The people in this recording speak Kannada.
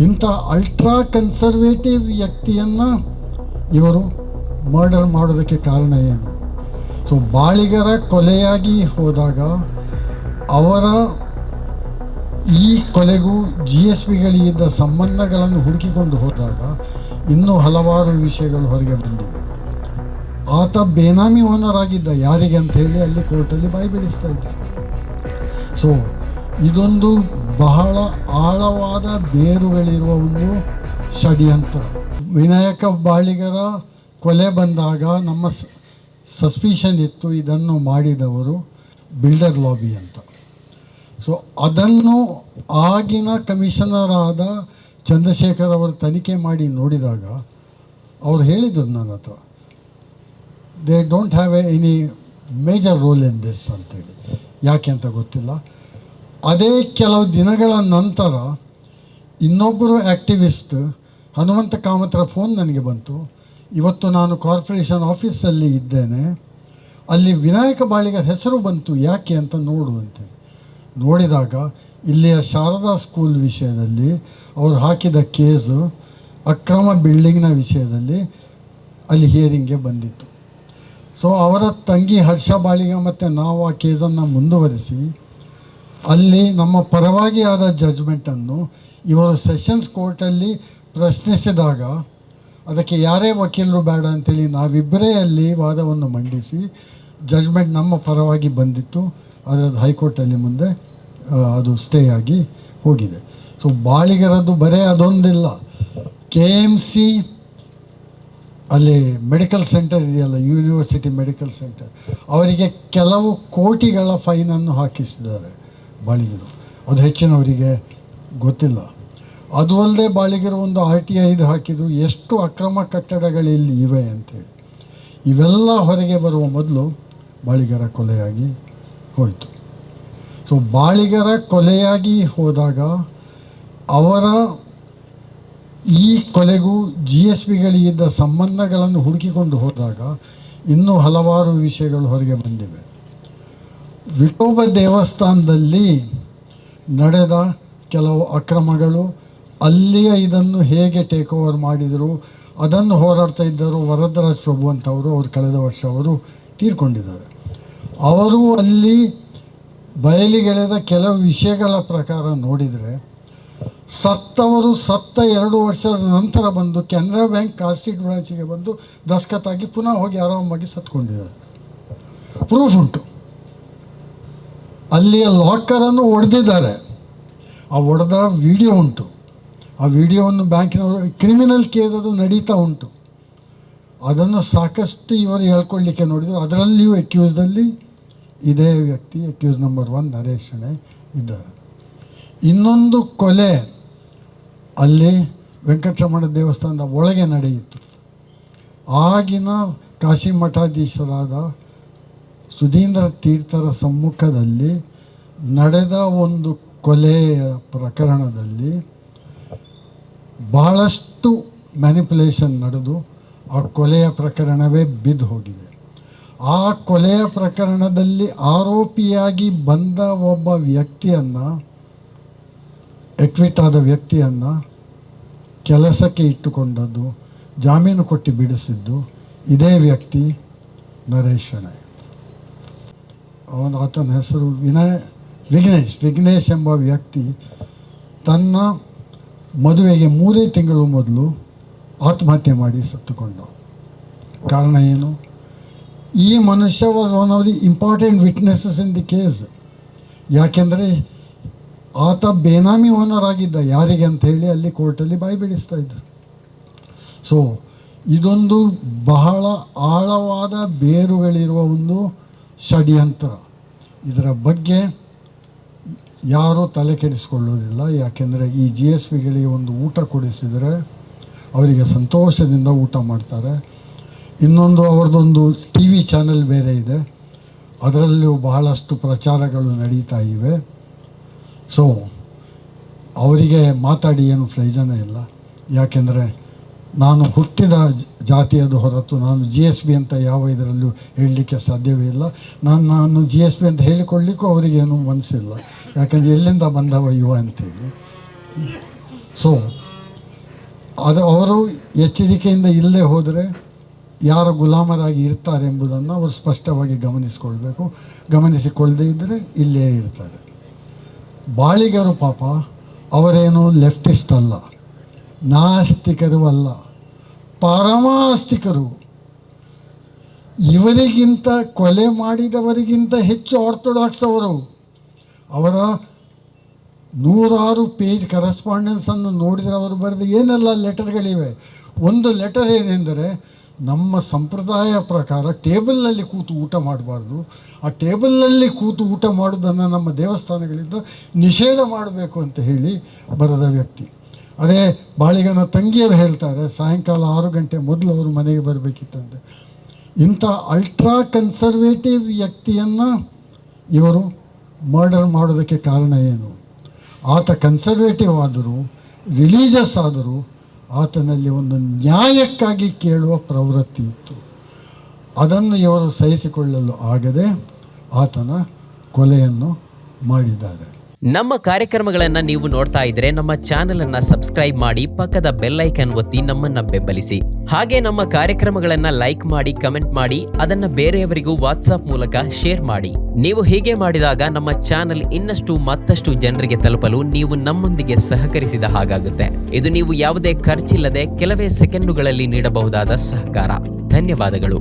ಇಂಥ ಅಲ್ಟ್ರಾ ಕನ್ಸರ್ವೇಟಿವ್ ವ್ಯಕ್ತಿಯನ್ನು ಇವರು ಮರ್ಡರ್ ಮಾಡೋದಕ್ಕೆ ಕಾರಣ ಏನು? ಸೊ ಬಾಳಿಗರ ಕೊಲೆಯಾಗಿ ಹೋದಾಗ ಅವರ ಈ ಕೊಲೆಗೂ GSBಗಳಿಗಿದ್ದ ಸಂಬಂಧಗಳನ್ನು ಹುಡುಕಿಕೊಂಡು ಹೋದಾಗ ಇನ್ನೂ ಹಲವಾರು ವಿಷಯಗಳು ಹೊರಗೆ ಬಂದಿವೆ. ಆತ ಬೇನಾಮಿ ಓನರ್ ಆಗಿದ್ದ, ಯಾರಿಗೆ ಅಂತ ಹೇಳಿ ಅಲ್ಲಿ ಕೋರ್ಟಲ್ಲಿ ಬಾಯಿ ಬಿಡಿಸ್ತಾ ಇದ್ದರು. ಸೊ ಇದೊಂದು ಬಹಳ ಆಳವಾದ ಬೇರುಗಳಿರುವ ಒಂದು ಷಡ್ಯಂತ್ರ. ವಿನಾಯಕ ಬಾಳಿಗರ ಕೊಲೆ ಬಂದಾಗ ನಮ್ಮ ಸಸ್ಪಿಷನ್ ಇತ್ತು, ಇದನ್ನು ಮಾಡಿದವರು ಬಿಲ್ಡರ್ ಲಾಬಿ ಅಂತ. ಸೊ ಅದನ್ನು ಆಗಿನ ಕಮಿಷನರ್ ಆದ ಚಂದ್ರಶೇಖರ್ ಅವರು ತನಿಖೆ ಮಾಡಿ ನೋಡಿದಾಗ ಅವ್ರು ಹೇಳಿದರು ನನ್ನ ಹತ್ರ, they don't have any major role in this ಅಂತೇಳಿ. ಯಾಕೆ ಅಂತ ಗೊತ್ತಿಲ್ಲ. ಅದೇ ಕೆಲವು ದಿನಗಳ ನಂತರ ಇನ್ನೊಬ್ಬರು ಆ್ಯಕ್ಟಿವಿಸ್ಟ್ ಹನುಮಂತ ಕಾಮತ್ರ ಫೋನ್ ನನಗೆ ಬಂತು, ಇವತ್ತು ನಾನು ಕಾರ್ಪೊರೇಷನ್ ಆಫೀಸಲ್ಲಿ ಇದ್ದೇನೆ, ಅಲ್ಲಿ ವಿನಾಯಕ ಬಾಳಿಗರ ಹೆಸರು ಬಂತು, ಯಾಕೆ ಅಂತ ನೋಡು ಅಂತೇಳಿ. ನೋಡಿದಾಗ ಇಲ್ಲಿಯ ಶಾರದಾ ಸ್ಕೂಲ್ ವಿಷಯದಲ್ಲಿ ಅವರು ಹಾಕಿದ ಕೇಸು ಅಕ್ರಮ ಬಿಲ್ಡಿಂಗ್ನ ವಿಷಯದಲ್ಲಿ ಅಲ್ಲಿ ಹಿಯರಿಂಗ್ಗೆ ಬಂದಿತ್ತು. ಸೊ ಅವರ ತಂಗಿ ಹರ್ಷ ಬಾಳಿಗ ಮತ್ತು ನಾವು ಆ ಕೇಸನ್ನು ಮುಂದುವರಿಸಿ ಅಲ್ಲಿ ನಮ್ಮ ಪರವಾಗಿ ಆದ ಜಡ್ಜ್ಮೆಂಟನ್ನು ಇವರು ಸೆಷನ್ಸ್ ಕೋರ್ಟಲ್ಲಿ ಪ್ರಶ್ನಿಸಿದಾಗ ಅದಕ್ಕೆ ಯಾರೇ ವಕೀಲರು ಬೇಡ ಅಂಥೇಳಿ ನಾವಿಬ್ಬರೇ ಅಲ್ಲಿ ವಾದವನ್ನು ಮಂಡಿಸಿ ಜಡ್ಜ್ಮೆಂಟ್ ನಮ್ಮ ಪರವಾಗಿ ಬಂದಿತ್ತು. ಅದರದ್ದು ಹೈಕೋರ್ಟಲ್ಲಿ ಮುಂದೆ ಅದು ಸ್ಟೇ ಆಗಿ ಹೋಗಿದೆ. ಸೊ ಬಾಳಿಗರದ್ದು ಬರೀ ಅದೊಂದಿಲ್ಲ, KMC ಅಲ್ಲಿ ಮೆಡಿಕಲ್ ಸೆಂಟರ್ ಇದೆಯಲ್ಲ, ಯೂನಿವರ್ಸಿಟಿ ಮೆಡಿಕಲ್ ಸೆಂಟರ್, ಅವರಿಗೆ ಕೆಲವು ಕೋಟಿಗಳ ಫೈನನ್ನು ಹಾಕಿಸಿದ್ದಾರೆ ಬಾಳಿಗರು. ಅದು ಹೆಚ್ಚಿನವರಿಗೆ ಗೊತ್ತಿಲ್ಲ. ಅದು ಅಲ್ಲದೆ ಬಾಳಿಗರು ಒಂದು RTI ಹಾಕಿದ್ರು, ಎಷ್ಟು ಅಕ್ರಮ ಕಟ್ಟಡಗಳಿಲ್ಲಿ ಇವೆ ಅಂಥೇಳಿ. ಇವೆಲ್ಲ ಹೊರಗೆ ಬರುವ ಮೊದಲು ಬಾಳಿಗರ ಕೊಲೆಯಾಗಿ ಹೋಯಿತು. ಸೊ ಬಾಳಿಗರ ಕೊಲೆಯಾಗಿ ಹೋದಾಗ ಅವರ ಈ ಕೊಲೆಗೂ GSBಗಳಿಗಿದ್ದ ಸಂಬಂಧಗಳನ್ನು ಹುಡುಕಿಕೊಂಡು ಹೋದಾಗ ಇನ್ನೂ ಹಲವಾರು ವಿಷಯಗಳು ಹೊರಗೆ ಬಂದಿವೆ. ವಿಠೋಬ ದೇವಸ್ಥಾನದಲ್ಲಿ ನಡೆದ ಕೆಲವು ಅಕ್ರಮಗಳು, ಅಲ್ಲಿಯ ಇದನ್ನು ಹೇಗೆ ಟೇಕ್ ಓವರ್ ಮಾಡಿದರು, ಅದನ್ನು ಹೋರಾಡ್ತಾ ಇದ್ದರು ವರದರಾಜ್ ಪ್ರಭು ಅಂತವರು. ಅವರು ಕಳೆದ ವರ್ಷ ಅವರು ತೀರ್ಕೊಂಡಿದ್ದಾರೆ. ಅವರು ಅಲ್ಲಿ ಬಯಲಿಗೆಳೆದ ಕೆಲವು ವಿಷಯಗಳ ಪ್ರಕಾರ ನೋಡಿದರೆ ಸತ್ತವರು ಸತ್ತ 2 ವರ್ಷದ ನಂತರ ಬಂದು ಕೆನರಾ ಬ್ಯಾಂಕ್ ಕಾಸ್ಟಿಕ್ ಬ್ರಾಂಚಿಗೆ ಬಂದು ದಸ್ಕತ್ತಾಗಿ ಪುನಃ ಹೋಗಿ ಆರಾಮಾಗಿ ಸತ್ಕೊಂಡಿದ್ದಾರೆ. ಪ್ರೂಫ್ ಉಂಟು. ಅಲ್ಲಿಯ ಲಾಕರನ್ನು ಒಡೆದಿದ್ದಾರೆ, ಆ ಒಡೆದ ವಿಡಿಯೋ ಉಂಟು. ಆ ವಿಡಿಯೋವನ್ನು ಬ್ಯಾಂಕಿನವರು, ಕ್ರಿಮಿನಲ್ ಕೇಸ್ ಅದು ನಡೀತಾ ಉಂಟು. ಅದನ್ನು ಸಾಕಷ್ಟು ಇವರು ಹೇಳ್ಕೊಳ್ಳಿಕ್ಕೆ ನೋಡಿದರು. ಅದರಲ್ಲಿಯೂ ಅಕ್ಯೂಸ್ದಲ್ಲಿ ಇದೇ ವ್ಯಕ್ತಿ, ಅಕ್ಯೂಸ್ ನಂಬರ್ 1 ನರೇಶ್ ಶೆಣೈ ಇದ್ದಾರೆ. ಇನ್ನೊಂದು ಕೊಲೆ ಅಲ್ಲಿ ವೆಂಕಟರಮಣ ದೇವಸ್ಥಾನದ ಒಳಗೆ ನಡೆಯಿತು. ಆಗಿನ ಕಾಶಿ ಮಠಾಧೀಶರಾದ ಸುಧೀಂದ್ರ ತೀರ್ಥರ ಸಮ್ಮುಖದಲ್ಲಿ ನಡೆದ ಒಂದು ಕೊಲೆಯ ಪ್ರಕರಣದಲ್ಲಿ ಬಹಳಷ್ಟು ಮ್ಯಾನಿಪುಲೇಷನ್ ನಡೆದು ಆ ಕೊಲೆಯ ಪ್ರಕರಣವೇ ಬಿದ್ದು ಹೋಗಿದೆ. ಆ ಕೊಲೆಯ ಪ್ರಕರಣದಲ್ಲಿ ಆರೋಪಿಯಾಗಿ ಬಂದ ಒಬ್ಬ ವ್ಯಕ್ತಿಯನ್ನು, ಎಕ್ವಿಟ್ ಆದ ವ್ಯಕ್ತಿಯನ್ನು ಕೆಲಸಕ್ಕೆ ಇಟ್ಟುಕೊಂಡದ್ದು, ಜಾಮೀನು ಕೊಟ್ಟು ಬಿಡಿಸಿದ್ದು ಇದೇ ವ್ಯಕ್ತಿ ನರೇಶ್ ಶೆಣೈ. ಆತನ ಹೆಸರು ವಿಘ್ನೇಶ್ ಎಂಬ ವ್ಯಕ್ತಿ ತನ್ನ ಮದುವೆಗೆ 3 ತಿಂಗಳು ಮೊದಲು ಆತ್ಮಹತ್ಯೆ ಮಾಡಿ ಸತ್ತುಕೊಂಡ. ಕಾರಣ ಏನು? ಈ ಮನುಷ್ಯ was one of the important witnesses in the case. ಯಾಕೆಂದರೆ ಆತ ಬೇನಾಮಿ ಓನರ್ ಆಗಿದ್ದ, ಯಾರಿಗೆ ಅಂತ ಹೇಳಿ ಅಲ್ಲಿ ಕೋರ್ಟಲ್ಲಿ ಬಾಯಿ ಬಿಡಿಸ್ತಾ ಇದ್ದರು. ಸೊ ಇದೊಂದು ಬಹಳ ಆಳವಾದ ಬೇರುಗಳಿರುವ ಒಂದು ಷಡ್ಯಂತ್ರ. ಇದರ ಬಗ್ಗೆ ಯಾರೂ ತಲೆ ಕೆಡಿಸ್ಕೊಳ್ಳೋದಿಲ್ಲ. ಯಾಕೆಂದರೆ ಈ GSBಗಳಿಗೆ ಒಂದು ಊಟ ಕೊಡಿಸಿದರೆ ಅವರಿಗೆ ಸಂತೋಷದಿಂದ ಊಟ ಮಾಡ್ತಾರೆ. ಇನ್ನೊಂದು ಅವ್ರದ್ದೊಂದು TV ಚಾನೆಲ್ ಬೇರೆ ಇದೆ, ಅದರಲ್ಲಿಯೂ ಬಹಳಷ್ಟು ಪ್ರಚಾರಗಳು ನಡೀತಾ ಇವೆ. ಸೊ ಅವರಿಗೆ ಮಾತಾಡಿ ಏನು ಪ್ರಯೋಜನ ಇಲ್ಲ. ಯಾಕೆಂದರೆ ನಾನು ಹುಟ್ಟಿದ ಜಾತಿಯದು ಹೊರತು ನಾನು GSB ಅಂತ ಯಾವ ಇದರಲ್ಲೂ ಹೇಳಲಿಕ್ಕೆ ಸಾಧ್ಯವೇ ಇಲ್ಲ. ನಾನು GSB ಅಂತ ಹೇಳಿಕೊಳ್ಳಿಕ್ಕೂ ಅವರಿಗೇನು ಮನಸ್ಸಿಲ್ಲ. ಯಾಕಂದರೆ ಎಲ್ಲಿಂದ ಬಂದವ ಇವ ಅಂತೇಳಿ. ಸೊ ಅವರು ಎಚ್ಚರಿಕೆಯಿಂದ ಇಲ್ಲದೆ ಹೋದರೆ ಯಾರು ಗುಲಾಮರಾಗಿ ಇರ್ತಾರೆ ಎಂಬುದನ್ನು ಅವರು ಸ್ಪಷ್ಟವಾಗಿ ಗಮನಿಸಿಕೊಳ್ಬೇಕು. ಗಮನಿಸಿಕೊಳ್ಳದೇ ಇದ್ದರೆ ಇಲ್ಲೇ ಇರ್ತಾರೆ. ಬಾಳಿಗರು ಪಾಪ ಅವರೇನು ಲೆಫ್ಟಿಸ್ಟ್ ಅಲ್ಲ, ನಾಸ್ತಿಕರು ಅಲ್ಲ, ಪರಮಾಸ್ತಿಕರು. ಇವರಿಗಿಂತ ಕೊಲೆ ಮಾಡಿದವರಿಗಿಂತ ಹೆಚ್ಚು ಆರ್ಥೋಡಾಕ್ಸ್ ಅವರು. ಅವರ 100 ಪೇಜ್ ಕರೆಸ್ಪಾಂಡೆನ್ಸನ್ನು ನೋಡಿದರೆ ಅವರು ಬರೆದ ಏನೆಲ್ಲ ಲೆಟರ್ಗಳಿವೆ. ಒಂದು ಲೆಟರ್ ಏನೆಂದರೆ, ನಮ್ಮ ಸಂಪ್ರದಾಯ ಪ್ರಕಾರ ಟೇಬಲ್ನಲ್ಲಿ ಕೂತು ಊಟ ಮಾಡಬಾರ್ದು, ಆ ಟೇಬಲ್ನಲ್ಲಿ ಕೂತು ಊಟ ಮಾಡೋದನ್ನು ನಮ್ಮ ದೇವಸ್ಥಾನಗಳಿಂದ ನಿಷೇಧ ಮಾಡಬೇಕು ಅಂತ ಹೇಳಿ ಬರೆದ ವ್ಯಕ್ತಿ. ಅದೇ ಬಾಳಿಗನ ತಂಗಿಯರು ಹೇಳ್ತಾರೆ, ಸಾಯಂಕಾಲ 6 ಗಂಟೆ ಮೊದಲು ಅವರು ಮನೆಗೆ ಬರಬೇಕಿತ್ತಂತೆ. ಇಂಥ ಅಲ್ಟ್ರಾ ಕನ್ಸರ್ವೇಟಿವ್ ವ್ಯಕ್ತಿಯನ್ನು ಇವರು ಮರ್ಡರ್ ಮಾಡೋದಕ್ಕೆ ಕಾರಣ ಏನು? ಆತ ಕನ್ಸರ್ವೇಟಿವ್ ಆದರೂ, ರಿಲೀಜಿಯಸ್ ಆದರೂ ಆತನಲ್ಲಿ ಒಂದು ನ್ಯಾಯಕ್ಕಾಗಿ ಕೇಳುವ ಪ್ರವೃತ್ತಿ ಇತ್ತು. ಅದನ್ನು ಇವರು ಸಹಿಸಿಕೊಳ್ಳಲು ಆಗದೆ ಆತನ ಕೊಲೆಯನ್ನು ಮಾಡಿದ್ದಾರೆ. ನಮ್ಮ ಕಾರ್ಯಕ್ರಮಗಳನ್ನು ನೀವು ನೋಡ್ತಾ ಇದ್ರೆ ನಮ್ಮ ಚಾನೆಲ್ ಅನ್ನ ಸಬ್ಸ್ಕ್ರೈಬ್ ಮಾಡಿ, ಪಕ್ಕದ ಬೆಲ್ ಐಕನ್ ಒತ್ತಿ ನಮ್ಮನ್ನ ಬೆಂಬಲಿಸಿ. ಹಾಗೆ ನಮ್ಮ ಕಾರ್ಯಕ್ರಮಗಳನ್ನ ಲೈಕ್ ಮಾಡಿ, ಕಮೆಂಟ್ ಮಾಡಿ, ಅದನ್ನ ಬೇರೆಯವರಿಗೂ ವಾಟ್ಸ್ಆಪ್ ಮೂಲಕ ಶೇರ್ ಮಾಡಿ. ನೀವು ಹೀಗೆ ಮಾಡಿದಾಗ ನಮ್ಮ ಚಾನೆಲ್ ಇನ್ನಷ್ಟು ಮತ್ತಷ್ಟು ಜನರಿಗೆ ತಲುಪಲು ನೀವು ನಮ್ಮೊಂದಿಗೆ ಸಹಕರಿಸಿದ ಹಾಗಾಗುತ್ತೆ. ಇದು ನೀವು ಯಾವುದೇ ಖರ್ಚಿಲ್ಲದೆ ಕೆಲವೇ ಸೆಕೆಂಡುಗಳಲ್ಲಿ ನೀಡಬಹುದಾದ ಸಹಕಾರ. ಧನ್ಯವಾದಗಳು.